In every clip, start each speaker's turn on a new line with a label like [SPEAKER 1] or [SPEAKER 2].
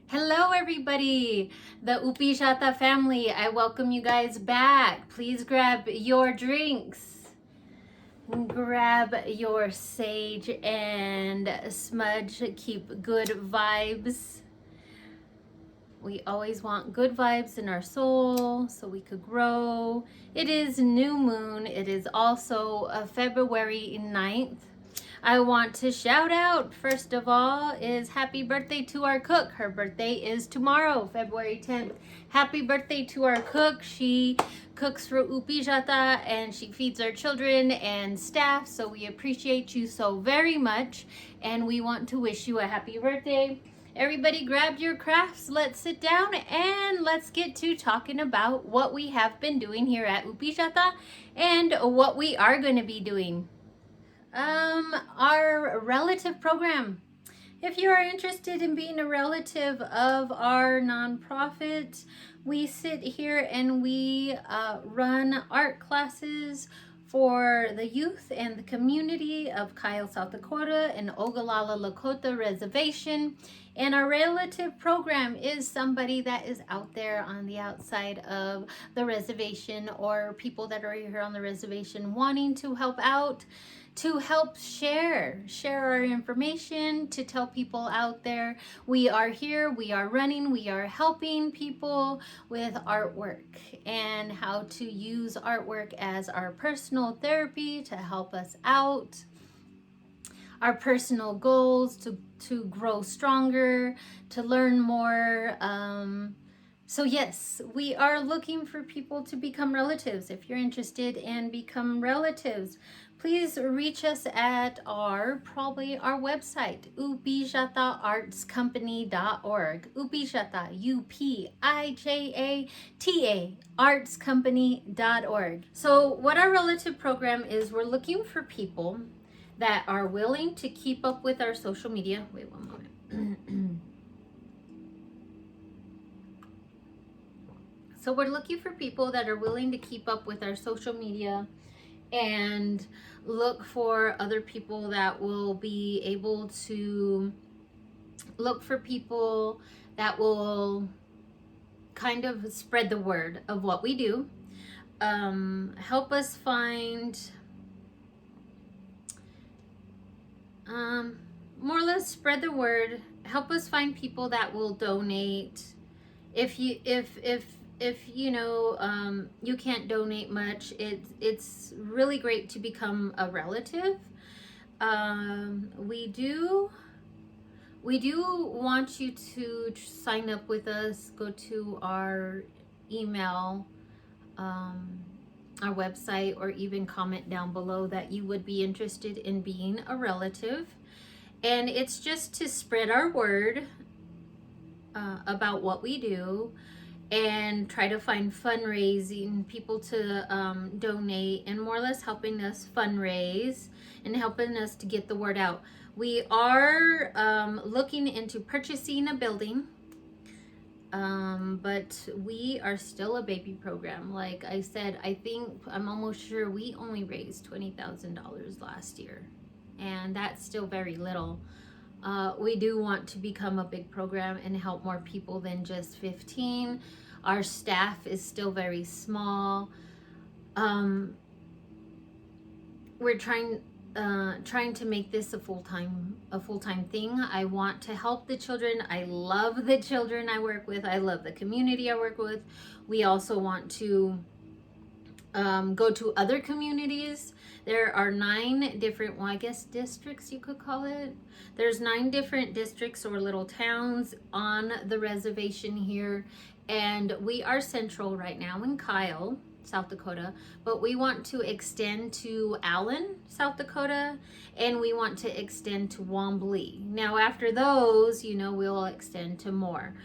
[SPEAKER 1] Hello everybody, the Upijata family. I welcome you guys back. Please grab your drinks, grab your sage and smudge. Keep good vibes. We always want good vibes in our soul so we could grow. It is new moon. It is also February 9th. I want to shout out, first of all, is happy birthday to our cook. Her birthday is tomorrow, February 10th. Happy birthday to our cook. She cooks for Upijata and she feeds our children and staff, so we appreciate you so very much and we want to wish you a happy birthday. Everybody grab your crafts, let's sit down and let's get to talking about what we have been doing here at Upijata and what we are going to be doing. Our relative program. If you are interested in being a relative of our nonprofit, we sit here and we run art classes for the youth and the community of Kyle, South Dakota and Ogallala Lakota Reservation. And our relative program is somebody that is out there on the outside of the reservation or people that are here on the reservation wanting to help out, to help share our information, to tell people out there we are here, we are running, we are helping people with artwork and how to use artwork as our personal therapy to help us out, our personal goals to grow stronger, to learn more. So yes, we are looking for people to become relatives. If you're interested in become relatives, please reach us at our website, upijataartscompany.org. Upijata, UPIJATA, artscompany.org. So what our relative program is, we're looking for people that are willing to keep up with our social media. Wait one moment. So we're looking for people that are willing to keep up with our social media and look for other people that will be able to look for people that will kind of spread the word of what we do. Help us find more or less spread the word. Help us find people that will donate. If you know you can't donate much, it's really great to become a relative. We do want you to sign up with us. Go to our email, our website, or even comment down below that you would be interested in being a relative. And it's just to spread our word about what we do and try to find fundraising people to donate and more or less helping us fundraise and helping us to get the word out. We are looking into purchasing a building, but we are still a baby program. Like I said, I'm almost sure we only raised $20,000 last year, and that's still very little. We do want to become a big program and help more people than just 15. Our staff is still very small. We're trying to make this a full-time thing. I want to help the children. I love the children I work with. I love the community I work with. We also want to go to other communities. There are 9 different, well, I guess districts you could call it. There's 9 different districts or little towns on the reservation here, and we are central right now in Kyle, South Dakota, but we want to extend to Allen, South Dakota, and we want to extend to Wombly. Now after those, we'll extend to more.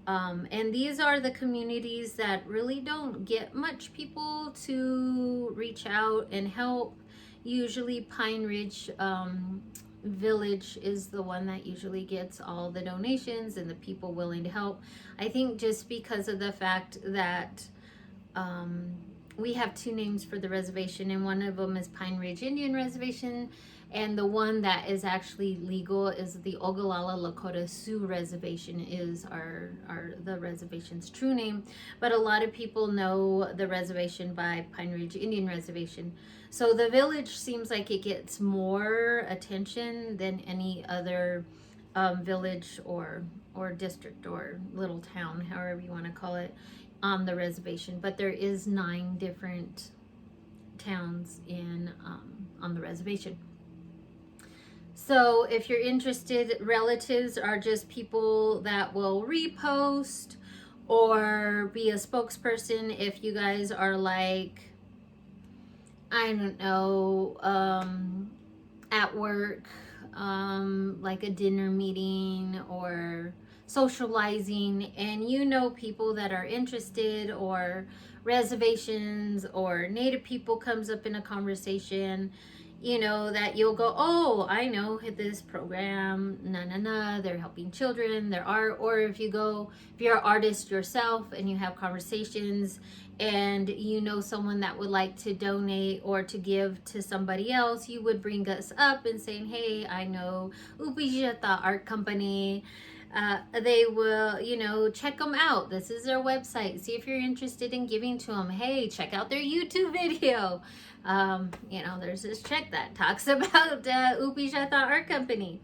[SPEAKER 1] And these are the communities that really don't get much people to reach out and help. Usually Pine Ridge Village is the one that usually gets all the donations and the people willing to help. I think just because of the fact that we have two names for the reservation, and one of them is Pine Ridge Indian Reservation, and the one that is actually legal is the Ogallala Lakota Sioux Reservation is the reservation's true name. But a lot of people know the reservation by Pine Ridge Indian Reservation. So the village seems like it gets more attention than any other village or district or little town, however you want to call it, on the reservation. But there is 9 different towns on the reservation. So if you're interested, relatives are just people that will repost or be a spokesperson. If you guys are like, I don't know, at work, like a dinner meeting or socializing, and you know people that are interested, or reservations or Native people comes up in a conversation, you know, that you'll go, oh, I know this program, they're helping children, there are, or if you're an artist yourself and you have conversations and you know someone that would like to donate or to give to somebody else, you would bring us up and saying, hey, I know Upijata Art Company. They will, you know, check them out. This is their website. See if you're interested in giving to them. Hey, check out their YouTube video. You know, there's this check that talks about Upijata Art Company.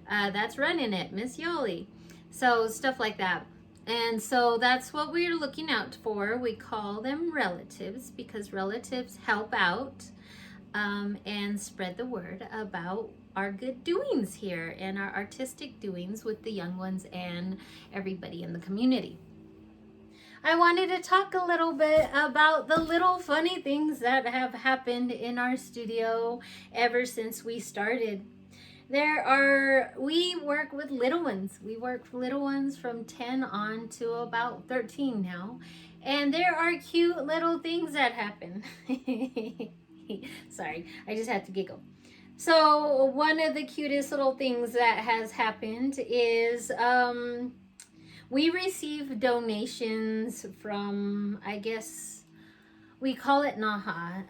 [SPEAKER 1] That's running it, Miss Yoli. So stuff like that. And so that's what we're looking out for. We call them relatives because relatives help out and spread the word about our good doings here and our artistic doings with the young ones and everybody in the community. I wanted to talk a little bit about the little funny things that have happened in our studio ever since we started. We work with little ones. We work with little ones from 10 on to about 13 now. And there are cute little things that happen. Sorry, I just had to giggle. So one of the cutest little things that has happened is we receive donations from, I guess, we call it Naha.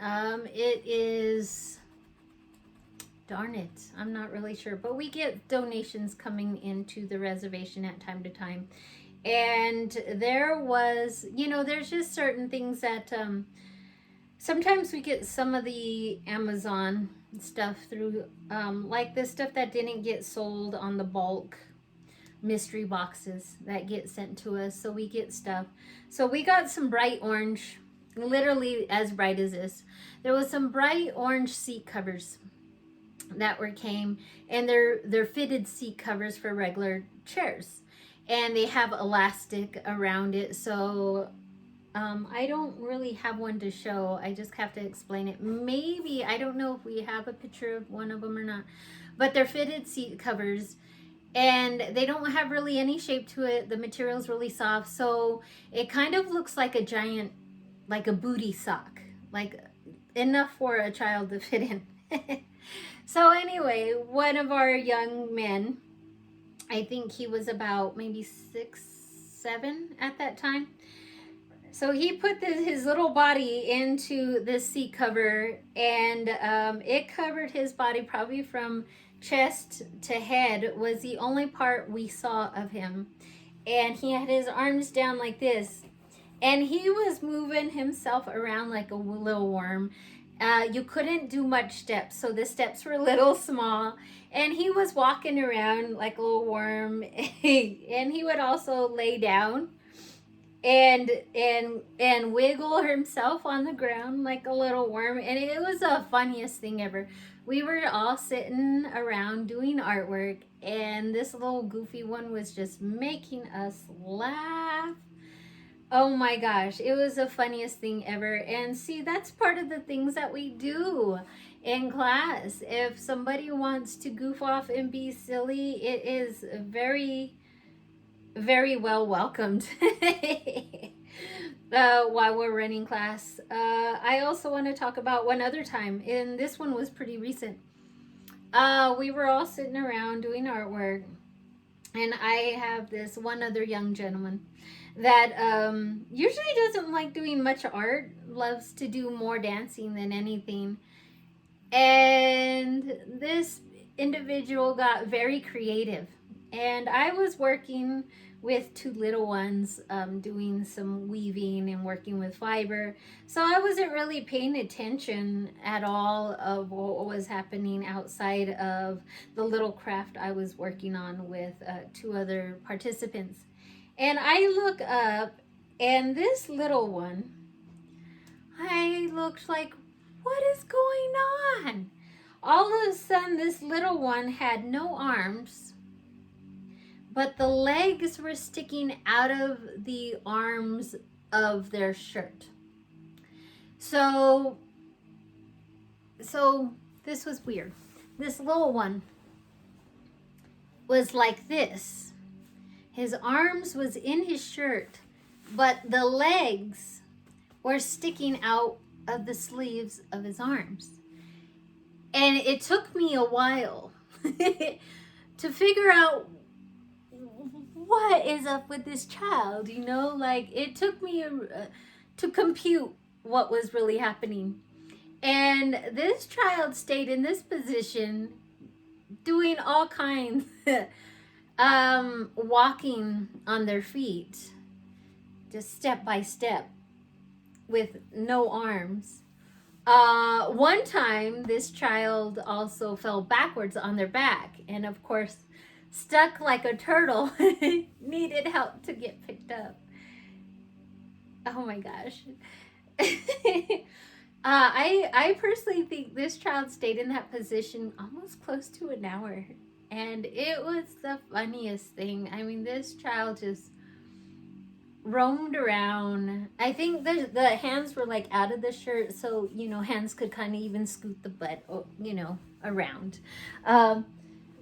[SPEAKER 1] It is, darn it, I'm not really sure, but we get donations coming into the reservation at time to time. And there was, you know, there's just certain things that sometimes we get some of the Amazon stuff through, like this stuff that didn't get sold on the bulk mystery boxes that get sent to us. So we get stuff. So we got some bright orange, literally as bright as this. There was some bright orange seat covers that came, and they're fitted seat covers for regular chairs, and they have elastic around it. So I don't really have one to show. I just have to explain it. Maybe, I don't know if we have a picture of one of them or not, but they're fitted seat covers, and they don't have really any shape to it. The material's really soft, so it kind of looks like a giant, like a booty sock, like enough for a child to fit in. So anyway, one of our young men, I think he was about maybe 6, 7 at that time. So he put his little body into this seat cover, and it covered his body probably from chest to head, was the only part we saw of him. And he had his arms down like this, and he was moving himself around like a little worm. You couldn't do much steps, so the steps were a little small, and he was walking around like a little worm. And he would also lay down and wiggle himself on the ground like a little worm, and it was the funniest thing ever. We were all sitting around doing artwork, and this little goofy one was just making us laugh. Oh my gosh, it was the funniest thing ever. And see, that's part of the things that we do in class. If somebody wants to goof off and be silly, it is very, very well welcomed while we're running class. I also want to talk about one other time, and this one was pretty recent. We were all sitting around doing artwork, and I have this one other young gentleman that usually doesn't like doing much art, loves to do more dancing than anything. And this individual got very creative. And I was working with two little ones, doing some weaving and working with fiber. So I wasn't really paying attention at all of what was happening outside of the little craft I was working on with two other participants. And I look up, and this little one, I looked like, what is going on? All of a sudden, this little one had no arms, but the legs were sticking out of the arms of their shirt. So this was weird. This little one was like this. His arms was in his shirt, but the legs were sticking out of the sleeves of his arms. And it took me a while to figure out what is up with this child, you know? Like, it took me to compute what was really happening. And this child stayed in this position doing all kinds, walking on their feet, just step by step with no arms. One time, this child also fell backwards on their back, and of course, stuck like a turtle, needed help to get picked up. Oh my gosh. I personally think this child stayed in that position almost close to an hour, and it was the funniest thing. I mean, this child just roamed around. I think the hands were like out of the shirt, so hands could kind of even scoot the butt, around.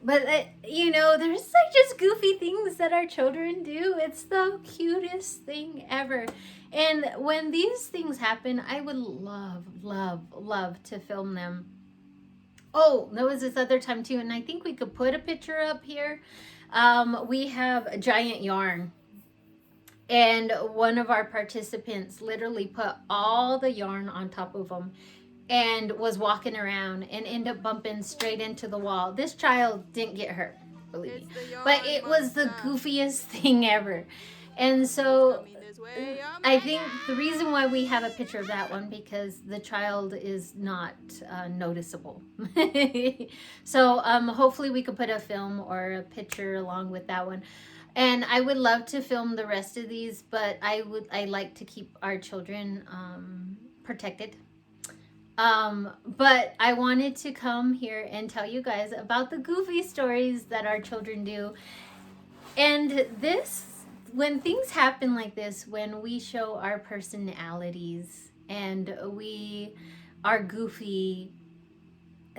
[SPEAKER 1] But there's like just goofy things that our children do. It's the cutest thing ever. And when these things happen, I would love to film them. Oh, there was this other time too, and I think we could put a picture up here. We have a giant yarn. And one of our participants literally put all the yarn on top of them and was walking around and ended up bumping straight into the wall. This child didn't get hurt, believe me. But it was the goofiest thing ever. And so I think the reason why we have a picture of that one, because the child is not noticeable. So hopefully we could put a film or a picture along with that one. And I would love to film the rest of these, but I like to keep our children protected. But I wanted to come here and tell you guys about the goofy stories that our children do. And when things happen like this, when we show our personalities and we are goofy,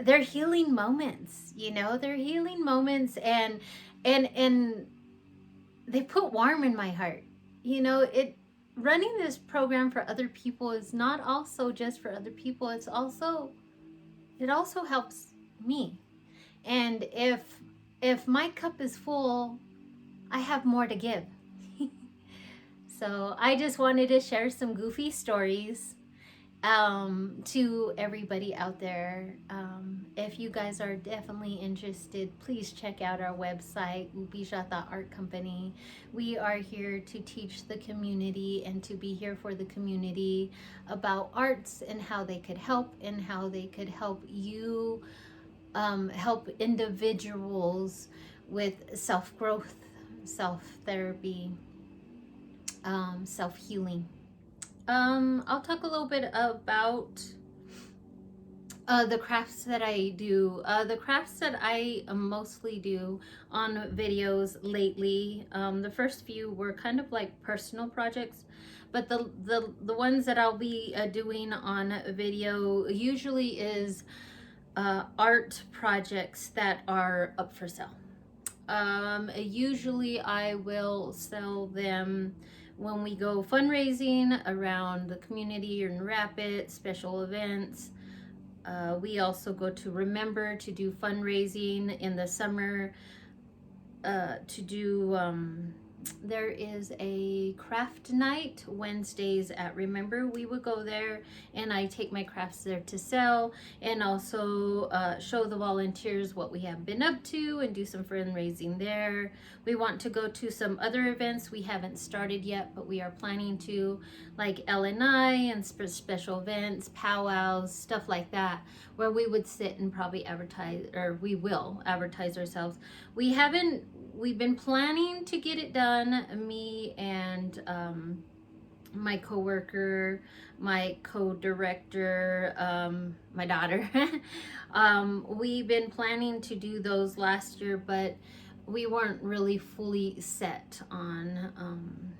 [SPEAKER 1] they're healing moments, they're healing moments, and they put warm in my heart. Running this program for other people is not also just for other people. It also helps me. And if my cup is full, I have more to give. So I just wanted to share some goofy stories to everybody out there. If you guys are definitely interested, please check out our website, Upijata Art Company. We are here to teach the community and to be here for the community about arts and how they could help, and how they could help you, help individuals with self-growth, self-therapy, self-healing. I'll talk a little bit about the crafts that I do. The crafts that I mostly do on videos lately. The first few were kind of like personal projects, but the ones that I'll be doing on video usually is art projects that are up for sale. Usually I will sell them when we go fundraising around the community and Rapid special events. We also go to Remember to do fundraising in the summer, to do there is a craft night Wednesdays at Remember. We would go there and I take my crafts there to sell, and also show the volunteers what we have been up to and do some fundraising there. We want to go to some other events we haven't started yet, but we are planning to, like LNI and special events, powwows, stuff like that, where we would sit and probably advertise, or we will advertise ourselves. We've been planning to get it done, me and my coworker, my co-director, my daughter. We've been planning to do those last year, but we weren't really fully set on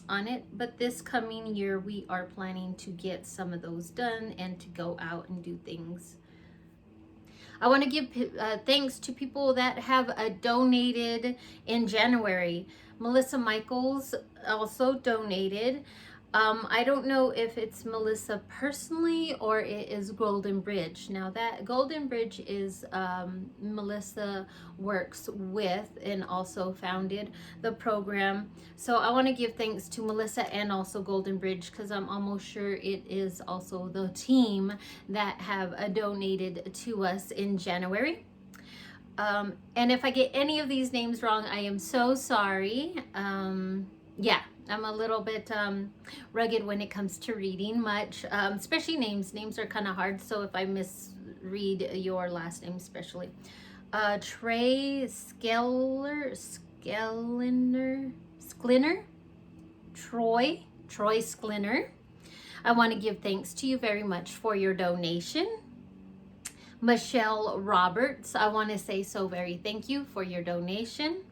[SPEAKER 1] it. But this coming year, we are planning to get some of those done and to go out and do things. I want to give thanks to people that have donated in January. Melissa Michaels also donated. I don't know if it's Melissa personally or it is Golden Bridge. Now that Golden Bridge is Melissa works with and also founded the program. So I want to give thanks to Melissa and also Golden Bridge, because I'm almost sure it is also the team that have donated to us in January. And if I get any of these names wrong, I am so sorry. Yeah, I'm a little bit rugged when it comes to reading much, especially names. Names are kind of hard, so if I misread your last name especially. Trey Sklinner, Troy Sklinner. I want to give thanks to you very much for your donation. Michelle Roberts, I want to say so very thank you for your donation.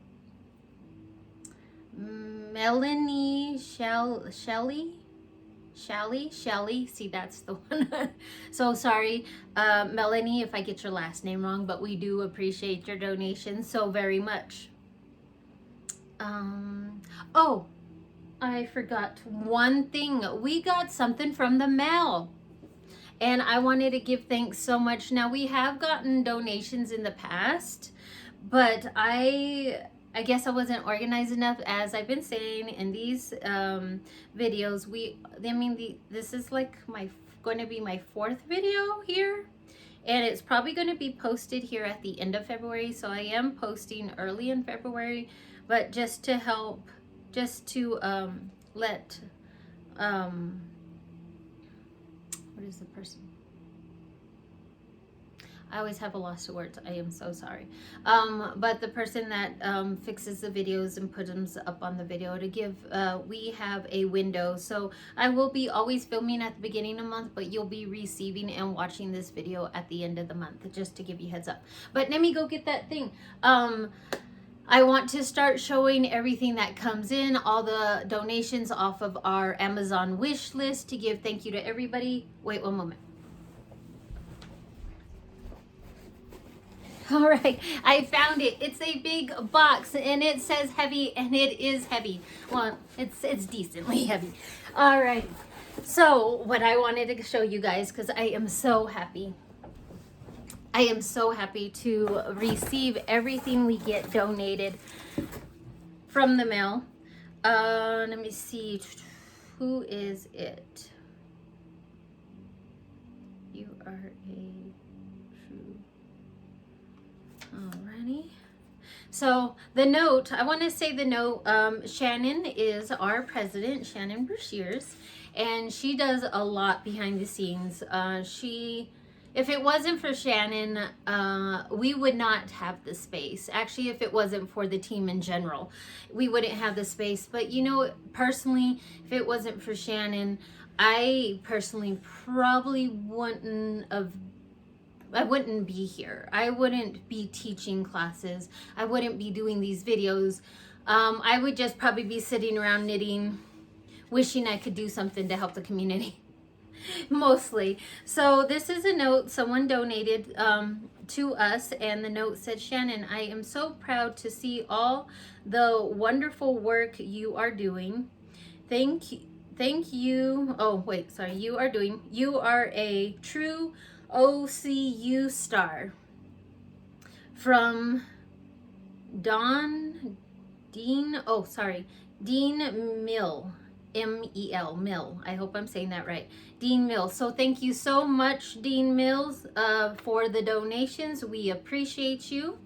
[SPEAKER 1] Melanie Shelley, see, that's the one. So sorry, Melanie, if I get your last name wrong, but we do appreciate your donation so very much. Oh, I forgot one thing. We got something from the mail, and I wanted to give thanks so much. Now, we have gotten donations in the past, but I guess I wasn't organized enough, as I've been saying in these videos. This is like going to be my 4th video here, and it's probably going to be posted here at the end of February. So I am posting early in February, but just to help, just to let what is the person? I always have a loss of words. I am so sorry. But the person that fixes the videos and puts them up on the video to give, we have a window. So I will be always filming at the beginning of the month, but you'll be receiving and watching this video at the end of the month, just to give you heads up. But let me go get that thing. I want to start showing everything that comes in, all the donations off of our Amazon wish list, to give thank you to everybody. Wait one moment. All right, I found it. It's a big box and it says heavy, and it is heavy. Well, it's decently heavy. All right, so what I wanted to show you guys, because I am so happy. I am so happy to receive everything we get donated from the mail. Let me see. Who is it? You are a true. Alrighty. So the note, I want to say the note, Shannon is our president, Shannon Brashears, and she does a lot behind the scenes. If it wasn't for Shannon, we would not have the space. Actually, if it wasn't for the team in general, we wouldn't have the space. But you know, personally, if it wasn't for Shannon, I personally probably wouldn't be here. I wouldn't be teaching classes. I wouldn't be doing these videos. I would just probably be sitting around knitting, wishing I could do something to help the community. Mostly. So this is a note someone donated to us, and the note said, Shannon, I am so proud to see all the wonderful work you are doing. Thank you. Oh, wait, sorry. You are a true OCU star. From Don Dean, oh, sorry, Dean Mill, M-E-L, Mill. I hope I'm saying that right. Dean Mills. So thank you so much, Dean Mills, for the donations. We appreciate you.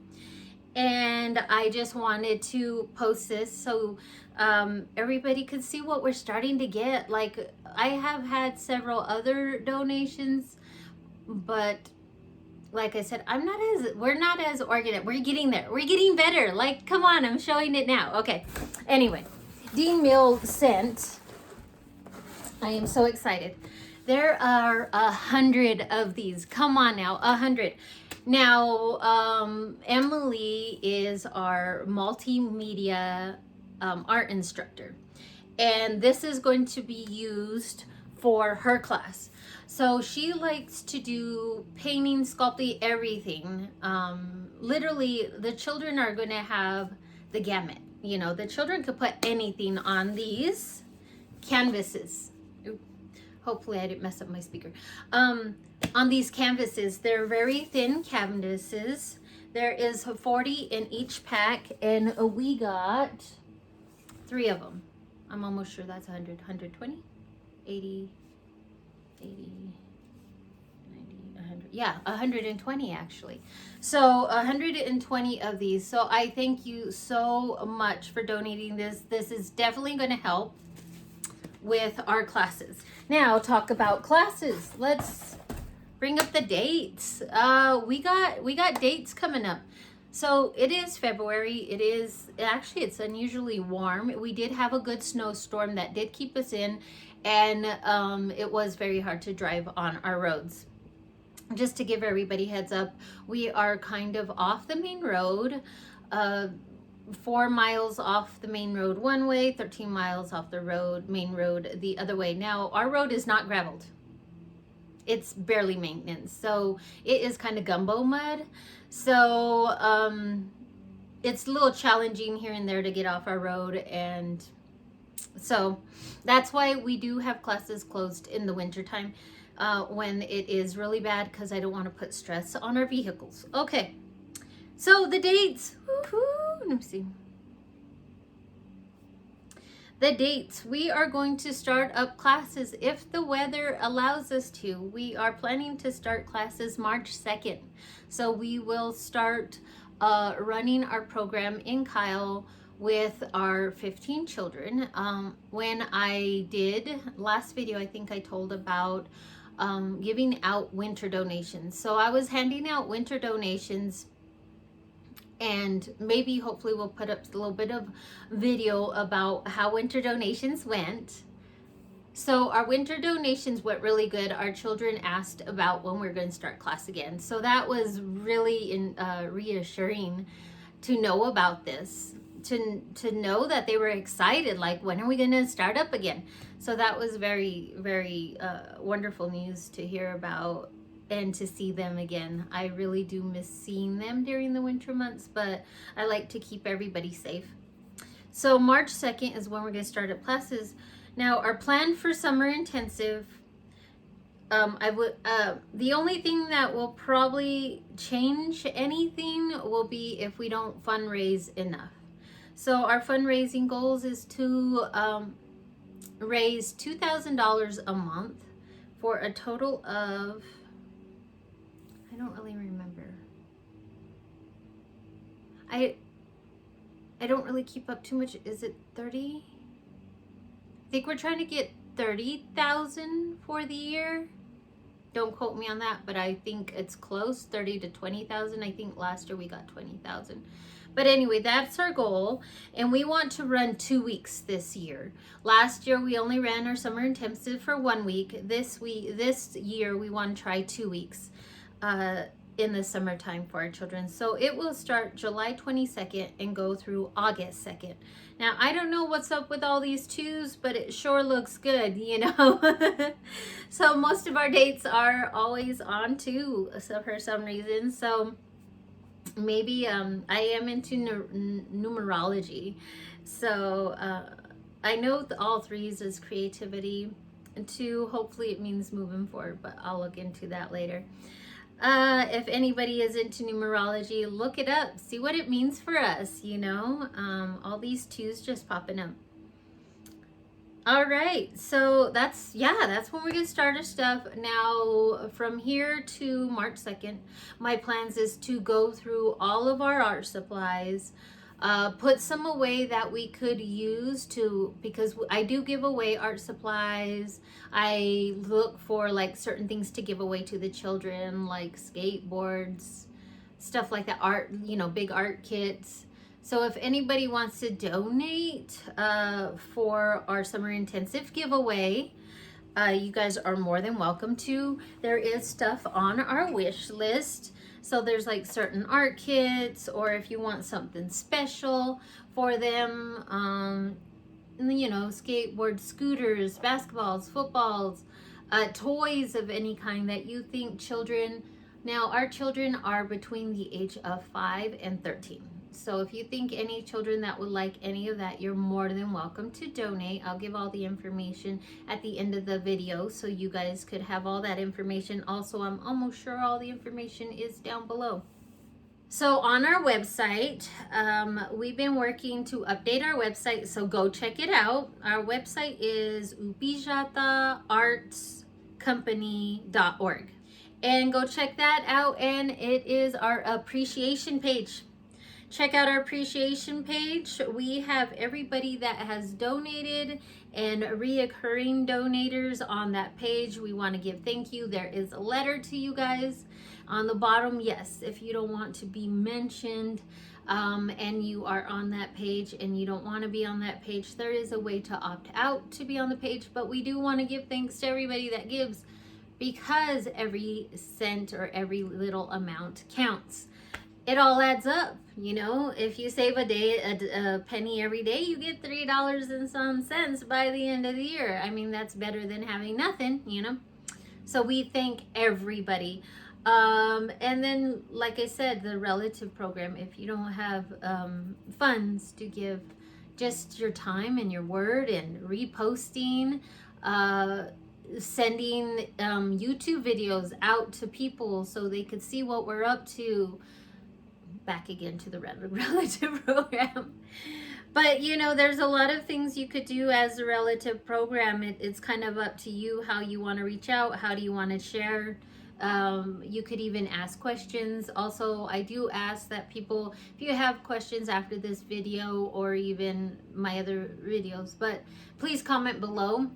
[SPEAKER 1] And I just wanted to post this so everybody could see what we're starting to get. Like, I have had several other donations, but like I said, we're not as organized. We're getting there. We're getting better. Like, come on, I'm showing it now. Okay. Anyway, Dean Mill sent, I am so excited. There are 100 of these. Come on now, 100. Now, Emily is our multimedia art instructor, and this is going to be used for her class. So she likes to do painting, sculpting, everything. Literally, the children are going to have the gamut. You know, the children could put anything on these canvases. Ooh, hopefully I didn't mess up my speaker. On these canvases, they're very thin canvases. There is 40 in each pack, and we got 3 of them. I'm almost sure that's 100, 120, 80, 80, 90, 100. Yeah, 120 actually. So 120 of these. So I thank you so much for donating this. This is definitely going to help with our classes. Now, talk about classes. Let's bring up the dates. We got dates coming up. So it is February. It's unusually warm. We did have a good snowstorm that did keep us in, and it was very hard to drive on our roads. Just to give everybody heads up, we are kind of off the main road, 4 miles off the main road one way, 13 miles off the main road the other way. Now, our road is not graveled. It's barely maintenance, so it is kind of gumbo mud. So it's a little challenging here and there to get off our road, and so that's why we do have classes closed in the wintertime when it is really bad, because I don't want to put stress on our vehicles. Okay, so the dates. Woo-hoo. Let me see. The dates. We are going to start up classes if the weather allows us to. We are planning to start classes March 2nd. So we will start running our program in Kyle with our 15 children. When I did last video, I think I told about giving out winter donations. So I was handing out winter donations, and maybe hopefully we'll put up a little bit of video about how winter donations went. So our winter donations went really good. Our children asked about when we're going to start class again. So that was really reassuring to know about this, to know that they were excited, like, when are we going to start up again? So that was very, very wonderful news to hear about and to see them again. I really do miss seeing them during the winter months, but I like to keep everybody safe. So March 2nd is when we're going to start up classes. Now, our plan for summer intensive, the only thing that will probably change anything will be if we don't fundraise enough. So our fundraising goals is to raise $2,000 a month for a total of, I don't really remember. I don't really keep up too much. Is it 30? I think we're trying to get 30,000 for the year. Don't quote me on that, but I think it's close, 30 to 20,000. I think last year we got 20,000. But anyway, that's our goal, and we want to run 2 weeks this year. Last year we only ran our summer intensive for 1 week. This year we want to try 2 weeks in the summertime for our children. So it will start July 22nd and go through August 2nd. Now, I don't know what's up with all these twos, but it sure looks good, you know. So most of our dates are always on 2 for some reason. So maybe I am into numerology. So I know all 3s is creativity. And 2, hopefully it means moving forward, but I'll look into that later. If anybody is into numerology, look it up. See what it means for us, you know? All these twos just popping up. All right, so that's when we get started stuff. Now, from here to March 2nd, my plans is to go through all of our art supplies, put some away that we could use because I do give away art supplies. I look for like certain things to give away to the children, like skateboards, stuff like that, art, big art kits. So if anybody wants to donate for our summer intensive giveaway, you guys are more than welcome to. There is stuff on our wish list. So there's like certain art kits, or if you want something special for them, skateboards, scooters, basketballs, footballs, toys of any kind that you think children. Now, our children are between the age of 5 and 13. So if you think any children that would like any of that, you're more than welcome to donate. I'll give all the information at the end of the video so you guys could have all that information. Also, I'm almost sure all the information is down below. So on our website, we've been working to update our website, so go check it out. Our website is upijataartscompany.org. And go check that out, and it is our appreciation page. Check out our appreciation page. We have everybody that has donated and reoccurring donators on that page. We want to give thank you. There is a letter to you guys on the bottom. Yes, if you don't want to be mentioned and you are on that page and you don't want to be on that page, there is a way to opt out to be on the page. But we do want to give thanks to everybody that gives, because every cent or every little amount counts. It all adds up, if you save a penny every day, you get $3 and some cents by the end of the year. I mean, that's better than having nothing, So we thank everybody. And then, like I said, the relative program, if you don't have funds to give, just your time and your word and reposting, sending YouTube videos out to people so they could see what we're up to. Back again to the relative program. But there's a lot of things you could do as a relative program. It's kind of up to you how you want to reach out, how do you want to share. You could even ask questions. Also, I do ask that people, if you have questions after this video or even my other videos, but please comment below.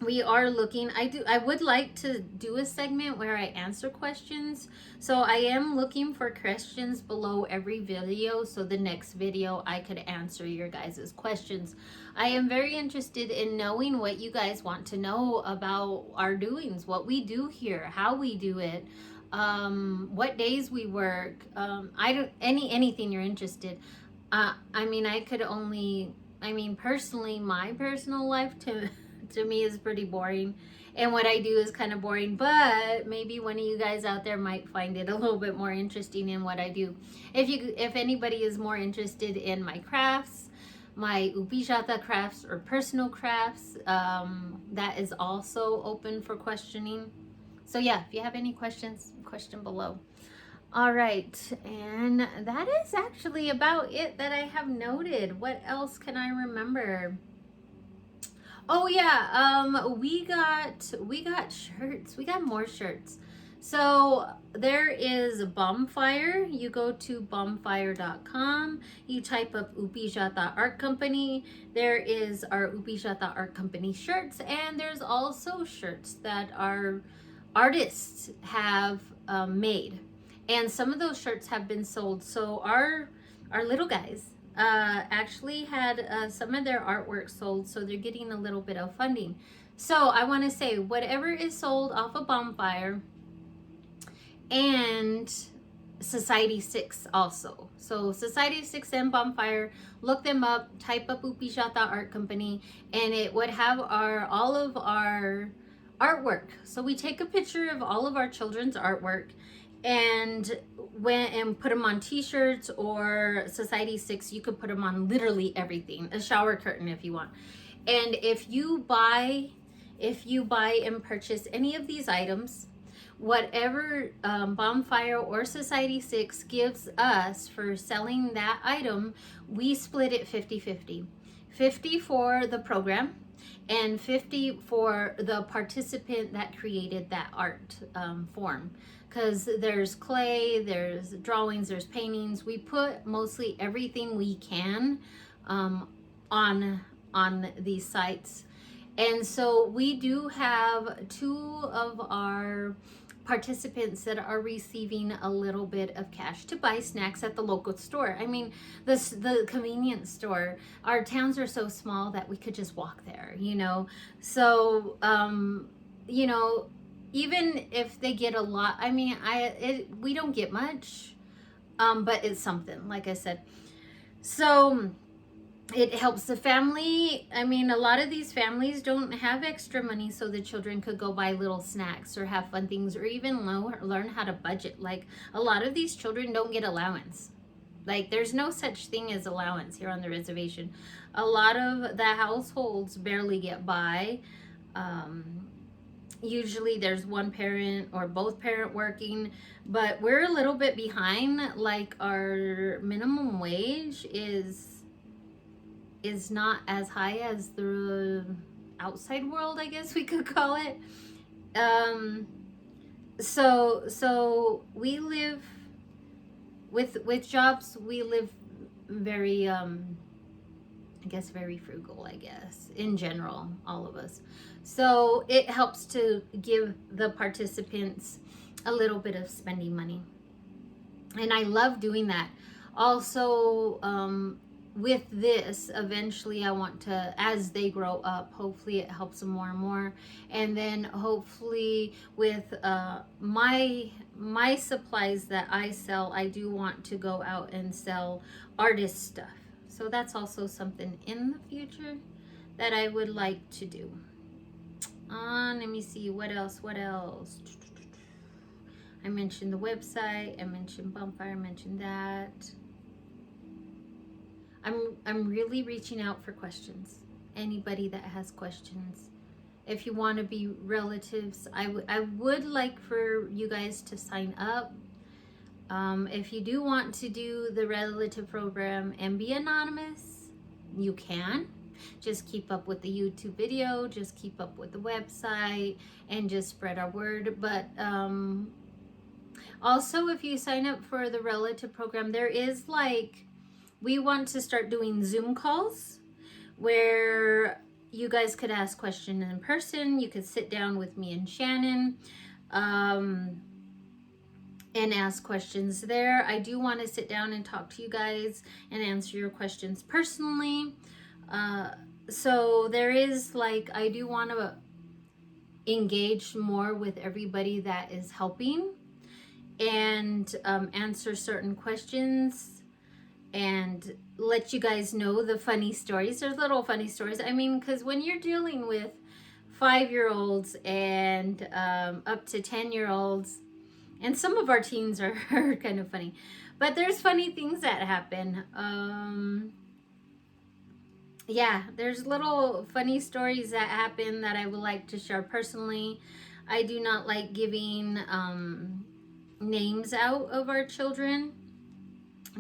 [SPEAKER 1] We are looking, I would like to do a segment where I answer questions. So I am looking for questions below every video, so the next video I could answer your guys' questions. I am very interested in knowing what you guys want to know about our doings, what we do here, how we do it, what days we work. Anything you're interested. Personally, my personal life to me is pretty boring, and what I do is kind of boring, but maybe one of you guys out there might find it a little bit more interesting in what I do. If anybody is more interested in my crafts, my Upijata crafts or personal crafts, that is also open for questioning. So yeah, if you have any questions, question below. All right, and that is actually about it that I have noted. What else can I remember? Oh yeah, we got shirts. We got more shirts. So there is Bonfire. You go to bonfire.com. You type up Upijata Art Company. There is our Upijata Art Company shirts, and there's also shirts that our artists have made. And some of those shirts have been sold. So our little guys actually had some of their artwork sold, so they're getting a little bit of funding. So I want to say, whatever is sold off of Bonfire and Society 6 also. So Society 6 and Bonfire, look them up, type up Upijata Art Company, and it would have all of our artwork. So we take a picture of all of our children's artwork and put them on t-shirts, or Society 6, you could put them on literally everything, a shower curtain if you want. And if you buy and purchase any of these items, whatever Bonfire or Society 6 gives us for selling that item, we split it 50-50. 50 for the program and 50 for the participant that created that art form. Because there's clay, there's drawings, there's paintings. We put mostly everything we can on these sites. And so we do have 2 of our participants that are receiving a little bit of cash to buy snacks at the local store. I mean, the convenience store. Our towns are so small that we could just walk there, you know. So, you know, even if they get a lot, I mean, we don't get much, but it's something, like I said. So it helps the family. I mean, a lot of these families don't have extra money, so the children could go buy little snacks or have fun things, or even learn how to budget. Like, a lot of these children don't get allowance. Like, there's no such thing as allowance here on the reservation. A lot of the households barely get by. Usually there's one parent or both parent working, but we're a little bit behind. Like, our minimum wage is not as high as the outside world, I guess we could call it. So we live with jobs, we live very I guess very frugal, I guess, in general, all of us. So it helps to give the participants a little bit of spending money. And I love doing that. Also, with this, eventually I want to, as they grow up, hopefully it helps them more and more. And then hopefully with my supplies that I sell, I do want to go out and sell artist stuff. So that's also something in the future that I would like to do. Let me see, what else? I mentioned the website, I mentioned Bonfire, I mentioned that. I'm really reaching out for questions. Anybody that has questions. If you want to be relatives, I would like for you guys to sign up. If you do want to do the relative program and be anonymous, you can. Just keep up with the YouTube video, just keep up with the website, and just spread our word. But also, if you sign up for the relative program, there is we want to start doing Zoom calls where you guys could ask questions in person. You could sit down with me and Shannon and ask questions there. I do want to sit down and talk to you guys and answer your questions personally. So there is I do want to engage more with everybody that is helping and answer certain questions and let you guys know the funny stories. There's little funny stories. I mean, because when you're dealing with 5-year-olds and up to 10-year-olds, and some of our teens are kind of funny, but there's funny things that happen. Yeah, there's little funny stories that happen that I would like to share personally. I do not like giving names out of our children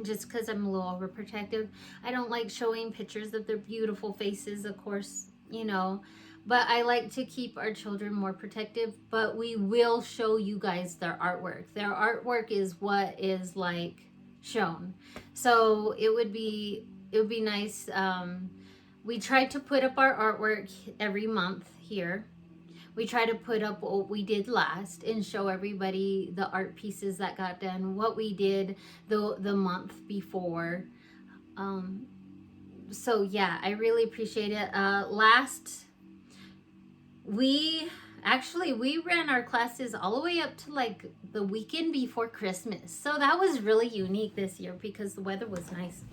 [SPEAKER 1] just because I'm a little overprotective. I don't like showing pictures of their beautiful faces, of course, you know, but I like to keep our children more protective. But we will show you guys their artwork. Their artwork is what is shown. So it would be nice. We try to put up our artwork every month here. We try to put up what we did last and show everybody the art pieces that got done, what we did the month before. So yeah, I really appreciate it. We ran our classes all the way up to the weekend before Christmas. So that was really unique this year because the weather was nice.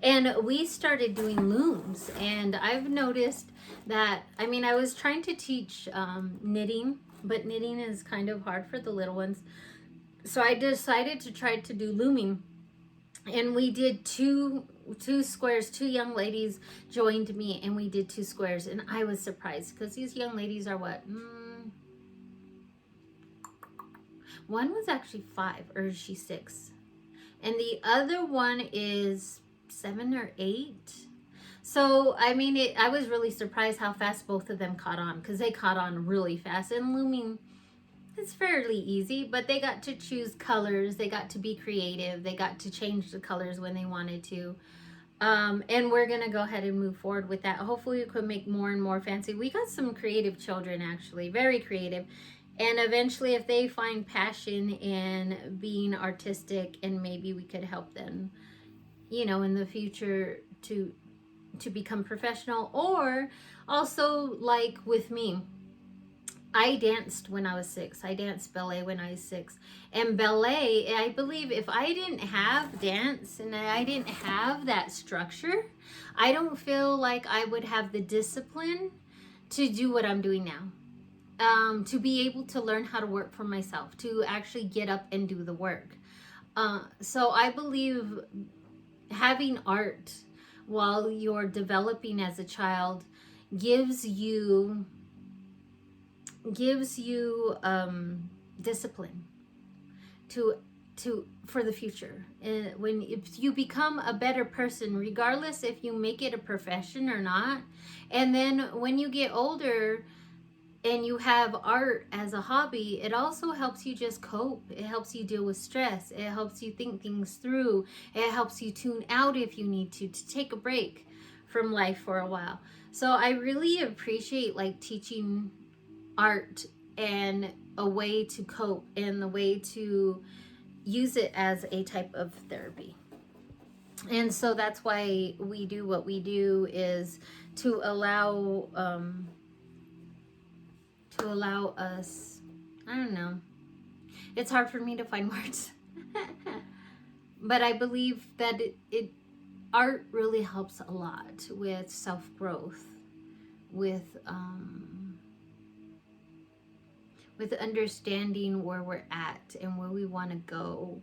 [SPEAKER 1] And we started doing looms, and I've noticed that, I mean, I was trying to teach knitting, but knitting is kind of hard for the little ones. So I decided to try to do looming, and we did two squares. 2 young ladies joined me, and we did 2 squares, and I was surprised because these young ladies are what? One was actually 5, or she's 6. And the other one is 7 or 8. So, I mean, I was really surprised how fast both of them caught on, because they caught on really fast. And looming, it's fairly easy, but they got to choose colors. They got to be creative. They got to change the colors when they wanted to. And we're going to go ahead and move forward with that. Hopefully we could make more and more fancy. We got some creative children, actually, very creative. And eventually, if they find passion in being artistic, and maybe we could help them, you know, in the future to become professional. Or also, like with me, I danced when I was 6. I danced ballet when I was 6. And ballet, I believe if I didn't have dance and I didn't have that structure, I don't feel like I would have the discipline to do what I'm doing now. To be able to learn how to work for myself, to actually get up and do the work. So I believe having art while you're developing as a child gives you discipline to for the future. And if you become a better person, regardless if you make it a profession or not, and then when you get older and you have art as a hobby, it also helps you just cope. It helps you deal with stress. It helps you think things through. It helps you tune out if you need to take a break from life for a while. So I really appreciate like teaching art and a way to cope and the way to use it as a type of therapy. And so that's why we do what we do, is to allow us, I don't know, it's hard for me to find words. But I believe that art really helps a lot with self-growth, with understanding where we're at and where we want to go.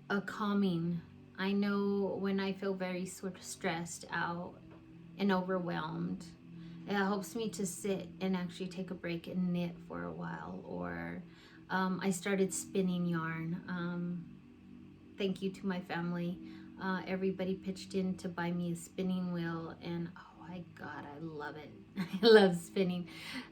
[SPEAKER 1] A calming. I know when I feel very sort of stressed out and overwhelmed, it helps me to sit and actually take a break and knit for a while. Or I started spinning yarn. Thank you to my family. Everybody pitched in to buy me a spinning wheel, and oh my God, I love it. I love spinning.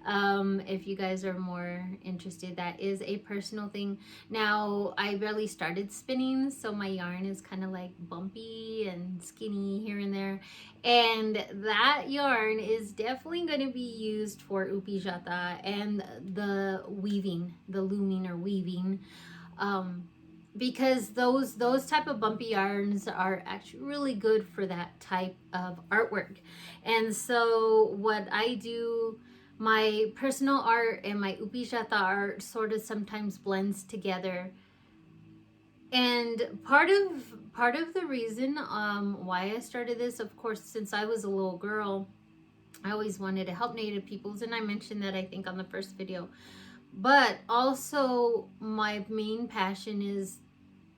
[SPEAKER 1] If you guys are more interested, that is a personal thing. Now, I barely started spinning, so my yarn is kind of like bumpy and skinny here and there. And that yarn is definitely going to be used for upijata and the weaving, the looming or weaving. Because those type of bumpy yarns are actually really good for that type of artwork. And so what I do, my personal art and my upijata art sort of sometimes blends together. And part of the reason why I started this, of course, since I was a little girl, I always wanted to help Native peoples, and I mentioned that I think on the first video. But also my main passion is,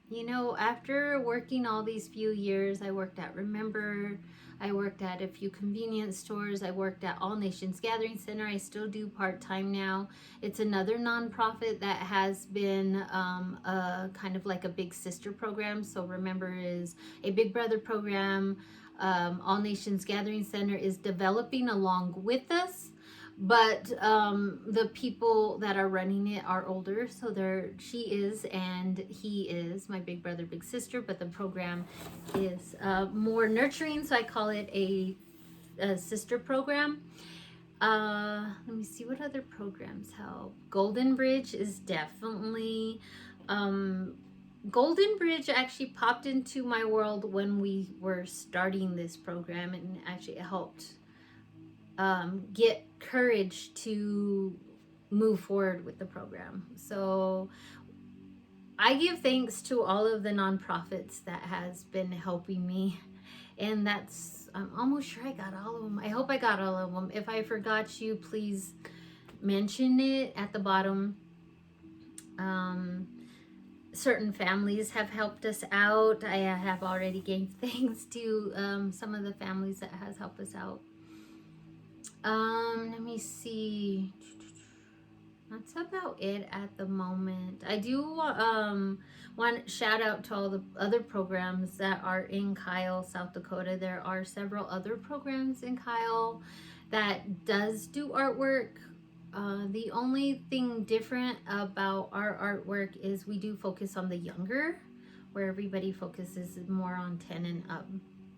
[SPEAKER 1] you know, after working all these few years, I worked at Remember, I worked at a few convenience stores, I worked at All Nations Gathering Center. I still do part-time now. It's another nonprofit that has been a kind of like a big sister program. So Remember is a big brother program. All Nations Gathering Center is developing along with us. But the people that are running it are older, so she is and he is my big brother, big sister, but the program is more nurturing, so I call it a sister program. Let me see what other programs help. Golden Bridge is definitely Golden Bridge actually popped into my world when we were starting this program, and actually it helped get courage to move forward with the program. So I give thanks to all of the nonprofits that has been helping me, and I'm almost sure I got all of them. I hope I got all of them. If I forgot you, please mention it at the bottom. Certain families have helped us out. I have already gave thanks to some of the families that has helped us out. Let me see. That's about it at the moment. I do want to shout out to all the other programs that are in Kyle, South Dakota. There are several other programs in Kyle that does do artwork. The only thing different about our artwork is we do focus on the younger, where everybody focuses more on 10 and up.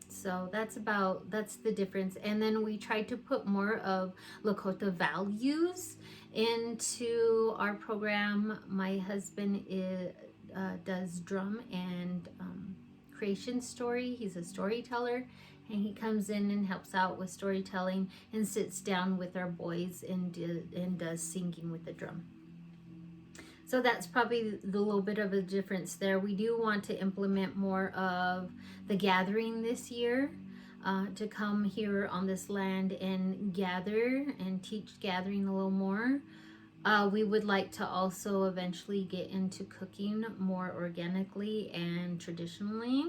[SPEAKER 1] So that's the difference. And then we try to put more of Lakota values into our program. My husband does drum and creation story. He's a storyteller, and he comes in and helps out with storytelling and sits down with our boys and does singing with the drum. So that's probably the little bit of a difference there. We do want to implement more of the gathering this year, to come here on this land and gather and teach gathering a little more. We would like to also eventually get into cooking more organically and traditionally.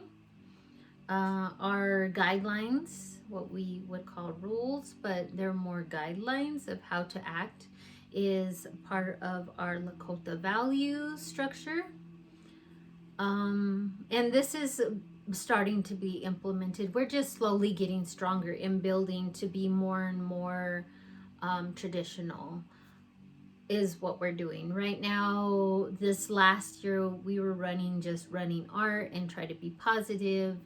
[SPEAKER 1] Our guidelines, what we would call rules, but they're more guidelines of how to act, is part of our Lakota value structure. And this is starting to be implemented. We're just slowly getting stronger in building to be more and more traditional, is what we're doing right now. This last year we were running art and try to be positive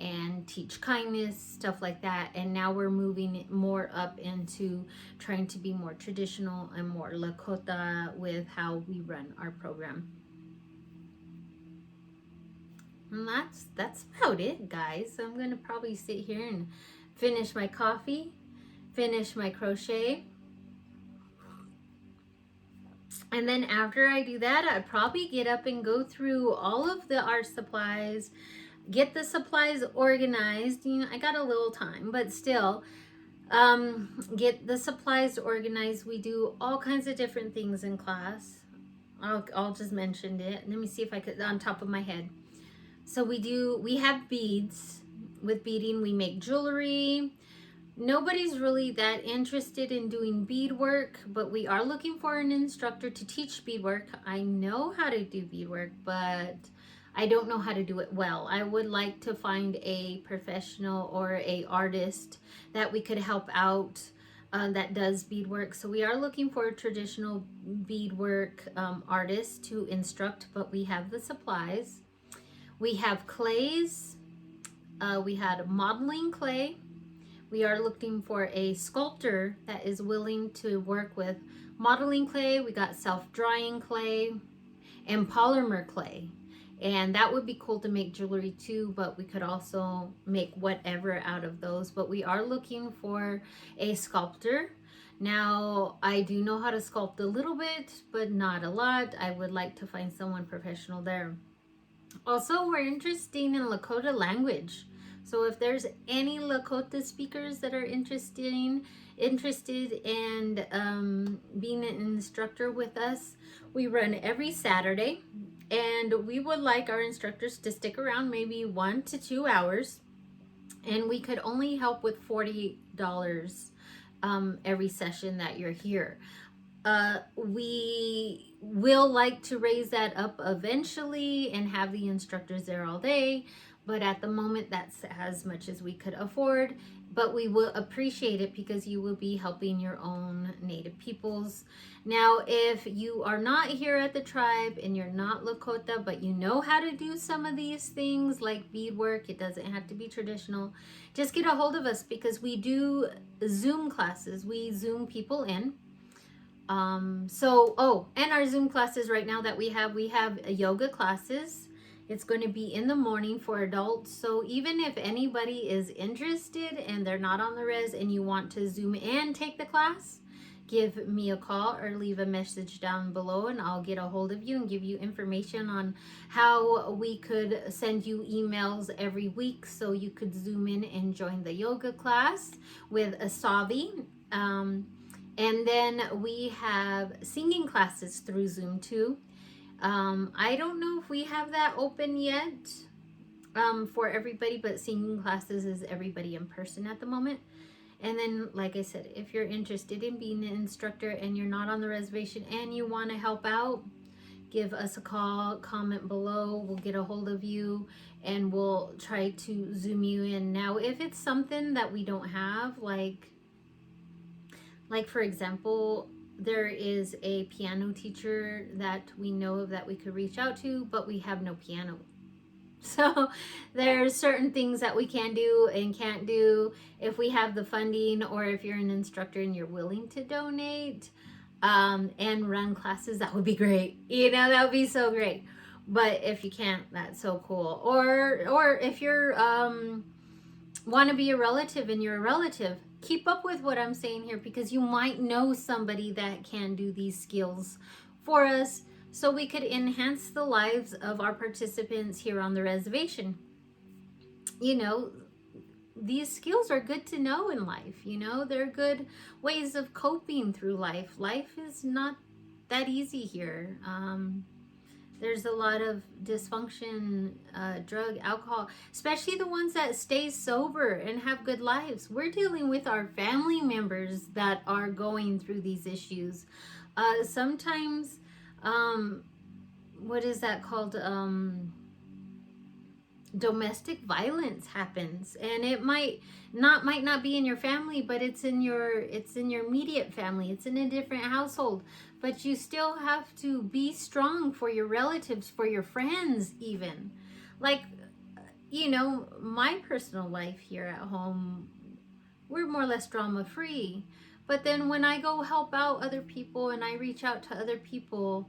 [SPEAKER 1] and teach kindness, stuff like that. And now we're moving more up into trying to be more traditional and more Lakota with how we run our program. And that's about it, guys. So I'm gonna probably sit here and finish my coffee, finish my crochet. And then after I do that, I'd probably get up and go through all of the art supplies, get the supplies organized. You know, I got a little time, but still, get the supplies organized. We do all kinds of different things in class. I'll just mention it. Let me see if I could, on top of my head. So we have beads. With beading, we make jewelry. Nobody's really that interested in doing beadwork, but we are looking for an instructor to teach beadwork. I know how to do beadwork, but I don't know how to do it well. I would like to find a professional or a artist that we could help out that does beadwork. So we are looking for a traditional beadwork artist to instruct, but we have the supplies. We have clays. We had modeling clay. We are looking for a sculptor that is willing to work with modeling clay. We got self-drying clay and polymer clay. And that would be cool to make jewelry too, but we could also make whatever out of those. But we are looking for a sculptor. Now, I do know how to sculpt a little bit, but not a lot. I would like to find someone professional there. Also, we're interested in Lakota language. So if there's any Lakota speakers that are interested in being an instructor with us, we run every Saturday, and we would like our instructors to stick around maybe 1 to 2 hours, and we could only help with $40 every session that you're here. We will like to raise that up eventually and have the instructors there all day, but at the moment that's as much as we could afford. But we will appreciate it because you will be helping your own Native peoples. Now, if you are not here at the tribe and you're not Lakota, but you know how to do some of these things like beadwork, it doesn't have to be traditional, just get a hold of us, because we do Zoom classes. We Zoom people in. And our Zoom classes right now that we have yoga classes. It's going to be in the morning for adults. So even if anybody is interested and they're not on the res and you want to Zoom and take the class, give me a call or leave a message down below, and I'll get a hold of you and give you information on how we could send you emails every week so you could Zoom in and join the yoga class with Asavi. And then we have singing classes through Zoom too. I don't know if we have that open yet for everybody, but singing classes is everybody in person at the moment. And then, like I said, if you're interested in being an instructor and you're not on the reservation and you want to help out, give us a call, comment below, we'll get a hold of you and we'll try to zoom you in. Now, if it's something that we don't have, like for example, there is a piano teacher that we know of that we could reach out to, but we have no piano. So there's certain things that we can do and can't do if we have the funding, or if you're an instructor and you're willing to donate and run classes, that would be great. You know, that would be so great. But if you can't, that's so cool. Or if you're want to be a relative and you're a relative, keep up with what I'm saying here, because you might know somebody that can do these skills for us, so we could enhance the lives of our participants here on the reservation. You know, these skills are good to know in life. You know, they're good ways of coping through life. Life is not that easy here. There's a lot of dysfunction, drug, alcohol, especially the ones that stay sober and have good lives. We're dealing with our family members that are going through these issues. Sometimes, what is that called? Domestic violence happens, and it might not be in your family, but it's in your immediate family. It's in a different household, but you still have to be strong for your relatives, for your friends, even. Like, you know, my personal life here at home, we're more or less drama free, but then when I go help out other people and I reach out to other people,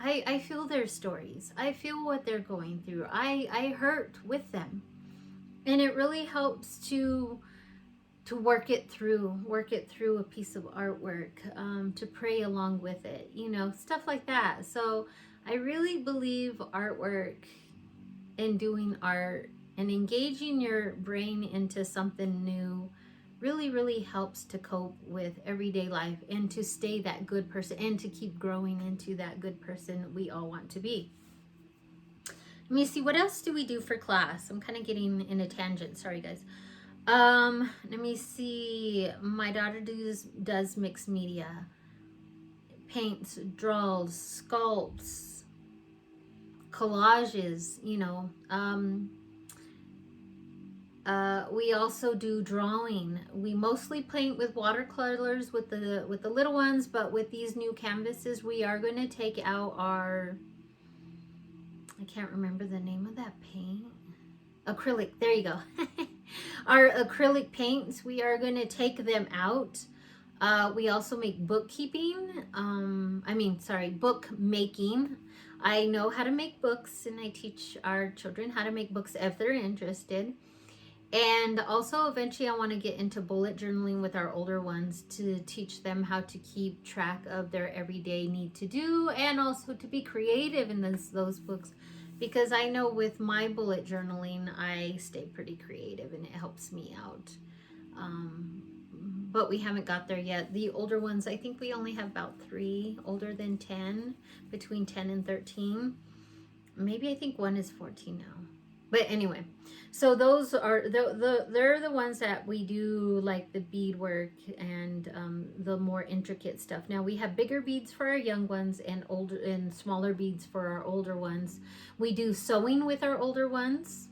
[SPEAKER 1] I feel their stories. I feel what they're going through. I hurt with them. And it really helps to work it through a piece of artwork, to pray along with it, you know, stuff like that. So I really believe artwork and doing art and engaging your brain into something new really helps to cope with everyday life and to stay that good person and to keep growing into that good person we all want to be. Let me see, what else do we do for class? I'm kind of getting in a tangent, sorry guys. Let me see, my daughter does mixed media, paints, draws, sculpts, collages, you know. We also do drawing. We mostly paint with watercolors with the little ones, but with these new canvases, we are going to take out our, I can't remember the name of that paint. Acrylic, there you go. Our acrylic paints, we are going to take them out. We also make bookkeeping. Book making. I know how to make books, and I teach our children how to make books if they're interested. And also eventually I want to get into bullet journaling with our older ones to teach them how to keep track of their everyday need to do, and also to be creative in those books, because I know with my bullet journaling I stay pretty creative and it helps me out. But we haven't got there yet. The older ones, I think we only have about 3 older than 10, between 10 and 13. Maybe I think one is 14 now. But anyway, so those are they're the ones that we do, like the beadwork and the more intricate stuff. Now we have bigger beads for our young ones and smaller beads for our older ones. We do sewing with our older ones.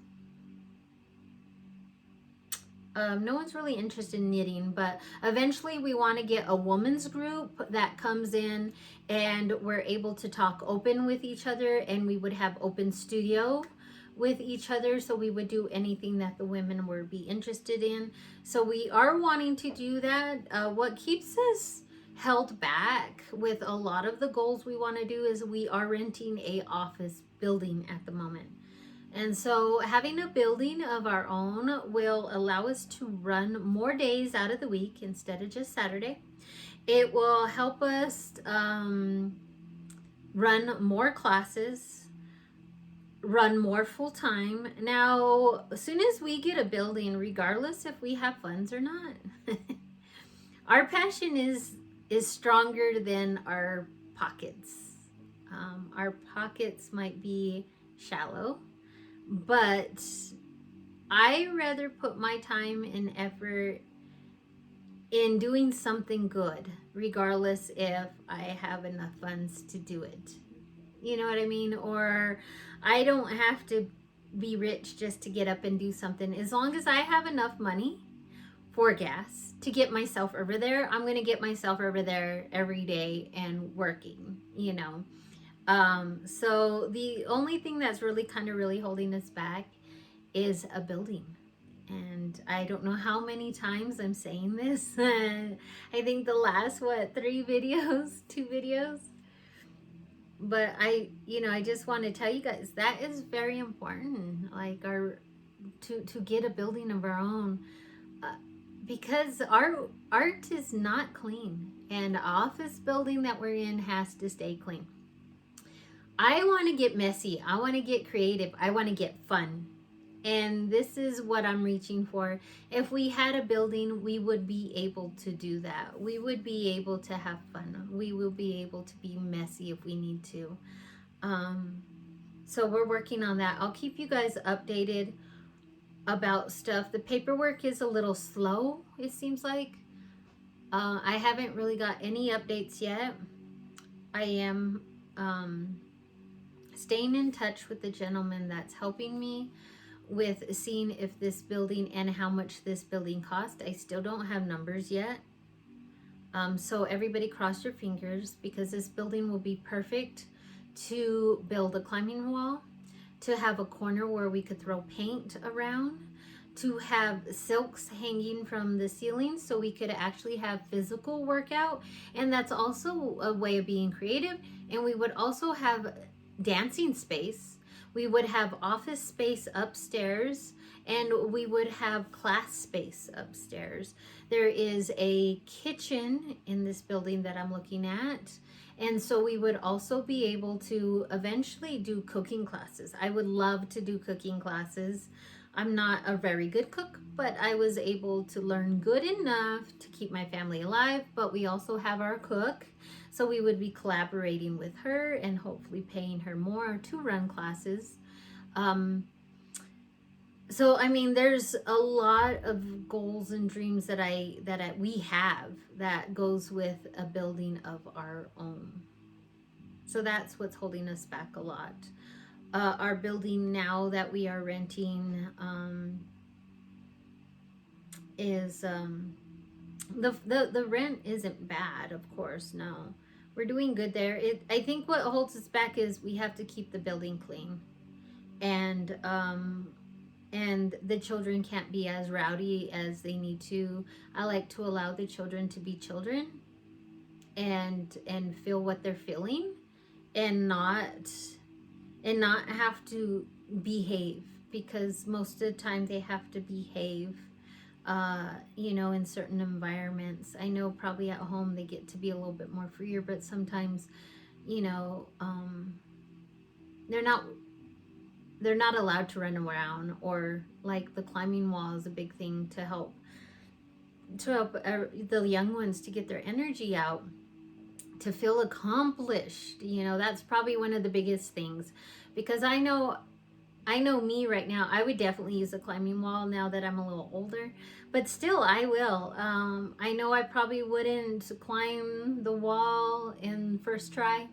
[SPEAKER 1] No one's really interested in knitting, but eventually we want to get a woman's group that comes in and we're able to talk open with each other, and we would have open studio with each other, so we would do anything that the women would be interested in. So we are wanting to do that. What keeps us held back with a lot of the goals we want to do is we are renting a office building at the moment. And so having a building of our own will allow us to run more days out of the week instead of just Saturday. It will help us run more classes, run more full-time. Now, as soon as we get a building, regardless if we have funds or not, our passion is stronger than our pockets. Our pockets might be shallow, but I rather put my time and effort in doing something good, regardless if I have enough funds to do it. You know what I mean? Or I don't have to be rich just to get up and do something. As long as I have enough money for gas to get myself over there, I'm going to get myself over there every day and working, you know. So the only thing that's really kind of really holding us back is a building. And I don't know how many times I'm saying this. I think the last, what, 3 videos, 2 videos. But I just want to tell you guys that is very important. Like to get a building of our own, because our art is not clean, and the office building that we're in has to stay clean. I want to get messy. I want to get creative. I want to get fun. And this is what I'm reaching for. If we had a building, we would be able to do that. We would be able to have fun. We will be able to be messy if we need to. So we're working on that. I'll keep you guys updated about stuff. The paperwork is a little slow, it seems like. I haven't really got any updates yet. I am staying in touch with the gentleman that's helping me with seeing if this building and how much this building cost. I still don't have numbers yet. So everybody cross your fingers, because this building will be perfect to build a climbing wall, to have a corner where we could throw paint around, to have silks hanging from the ceiling so we could actually have physical workout. And that's also a way of being creative. And we would also have dancing space. We would have office space upstairs, and we would have class space upstairs. There is a kitchen in this building that I'm looking at. And so we would also be able to eventually do cooking classes. I would love to do cooking classes. I'm not a very good cook, but I was able to learn good enough to keep my family alive. But we also have our cook. So we would be collaborating with her and hopefully paying her more to run classes. So I mean, there's a lot of goals and dreams that we have that goes with a building of our own. So that's what's holding us back a lot. Our building now that we are renting is the rent isn't bad, of course. No, we're doing good there. I think what holds us back is we have to keep the building clean, and the children can't be as rowdy as they need to. I like to allow the children to be children and feel what they're feeling, and not have to behave, because most of the time they have to behave in certain environments. I know probably at home they get to be a little bit more freer, but sometimes they're not allowed to run around, or like the climbing wall is a big thing to help the young ones to get their energy out, to feel accomplished. That's probably one of the biggest things, because I know me right now. I would definitely use a climbing wall now that I'm a little older, but still I will. I know I probably wouldn't climb the wall in first try.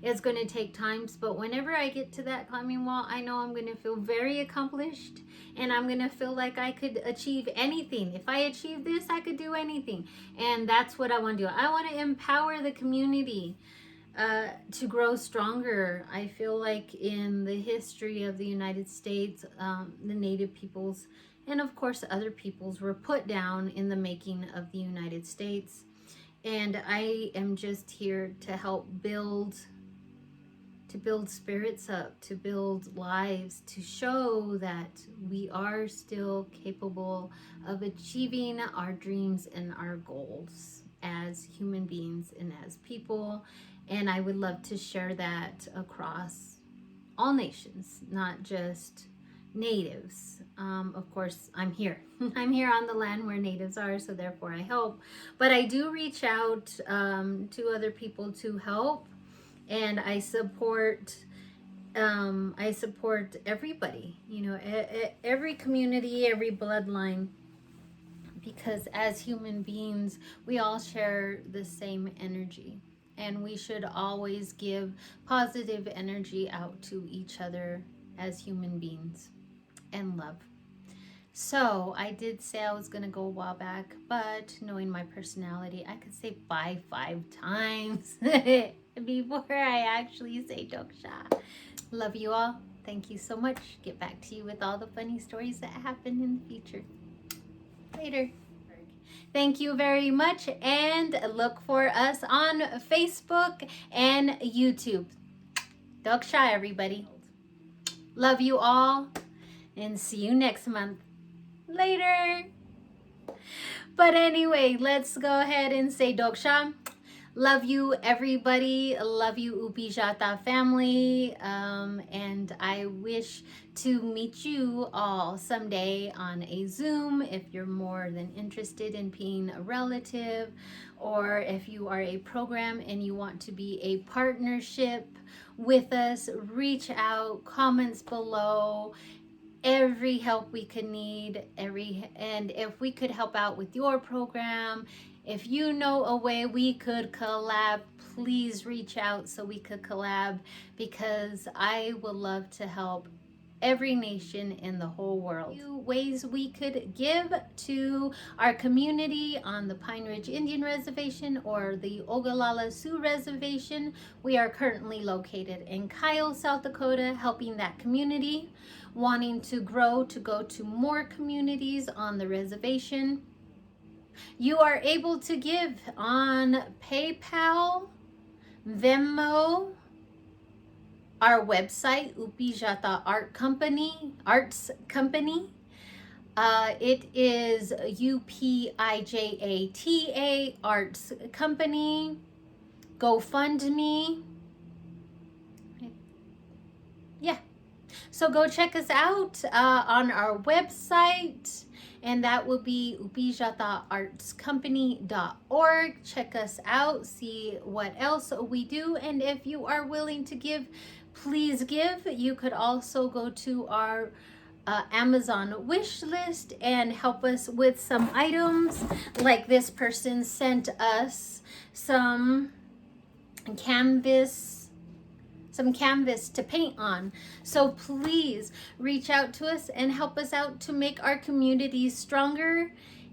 [SPEAKER 1] It's going to take times, but whenever I get to that climbing wall, I know I'm going to feel very accomplished, and I'm going to feel like I could achieve anything. If I achieve this, I could do anything. And that's what I want to do. I want to empower the community to grow stronger. I feel like in the history of the United States, the Native peoples, and of course other peoples, were put down in the making of the United States. And I am just here to help build spirits up, to build lives, to show that we are still capable of achieving our dreams and our goals as human beings and as people. And I would love to share that across all nations, not just natives. Of course, I'm here. I'm here on the land where natives are, so therefore I help. But I do reach out to other people to help. And I support everybody, every community, every bloodline, because as human beings, we all share the same energy. And we should always give positive energy out to each other as human beings and love. So I did say I was going to go a while back, but knowing my personality, I could say bye 5 times before I actually say Doksha. Love you all. Thank you so much. Get back to you with all the funny stories that happen in the future. Later. Thank you very much, and look for us on Facebook and YouTube. Doksha, everybody. Love you all, and see you next month. Later. But anyway, let's go ahead and say Doksha. Love you, everybody. Love you, Upijata family. And I wish to meet you all someday on a Zoom if you're more than interested in being a relative, or if you are a program and you want to be a partnership with us, reach out, comments below. Every help we could need, and if we could help out with your program, if you know a way we could collab, please reach out so we could collab, because I would love to help every nation in the whole world. Ways we could give to our community on the Pine Ridge Indian Reservation or the Ogallala Sioux Reservation. We are currently located in Kyle, South Dakota, helping that community, wanting to grow to go to more communities on the reservation. You are able to give on PayPal, Venmo, our website, Upijata Arts Company. It is UPIJATA Arts Company. GoFundMe. Yeah. So go check us out on our website, and that will be upijataartscompany.org. Check us out, see what else we do, and if you are willing to give, please give. You could also go to our Amazon wish list and help us with some items. Like this person sent us some canvas to paint on. So please reach out to us and help us out to make our communities stronger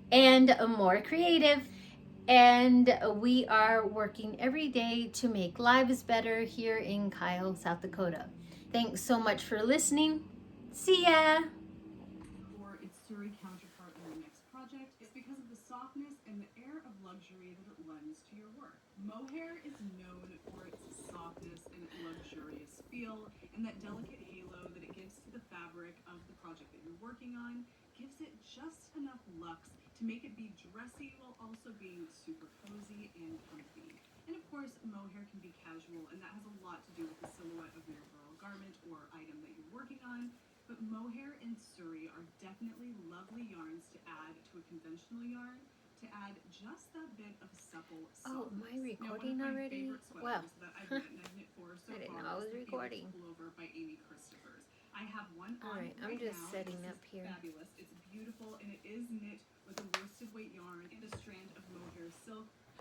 [SPEAKER 1] and more creative. And we are working every day to make lives better here in Kyle, South Dakota. Thanks so much for listening. See ya!
[SPEAKER 2] Or its Surrey counterpart in the next project is because of the softness and the air of luxury that it lends to your work. Mohair is known for its softness and luxurious feel, and that delicate halo that it gives to the fabric of the project that you're working on gives it just enough luxe to make it be dressy while also being super cozy and comfy. And of course, mohair can be casual, and that has a lot to do with the silhouette of your overall garment or item that you're working on. But mohair and Surrey are definitely lovely yarns to add to a conventional yarn, to add just that bit of supple softness.
[SPEAKER 1] Oh, am I recording
[SPEAKER 2] now, one of my
[SPEAKER 1] already?
[SPEAKER 2] favorite sweaters
[SPEAKER 1] Well,
[SPEAKER 2] that I've knit for so
[SPEAKER 1] I didn't
[SPEAKER 2] far
[SPEAKER 1] know I was
[SPEAKER 2] is the
[SPEAKER 1] recording.
[SPEAKER 2] pullover by Amy Christophers. I have one
[SPEAKER 1] All
[SPEAKER 2] on
[SPEAKER 1] right, I'm
[SPEAKER 2] right
[SPEAKER 1] just
[SPEAKER 2] now.
[SPEAKER 1] setting
[SPEAKER 2] This
[SPEAKER 1] up
[SPEAKER 2] is
[SPEAKER 1] here.
[SPEAKER 2] fabulous. It's beautiful, and it is knit with a worsted weight yarn and a strand of mohair silk.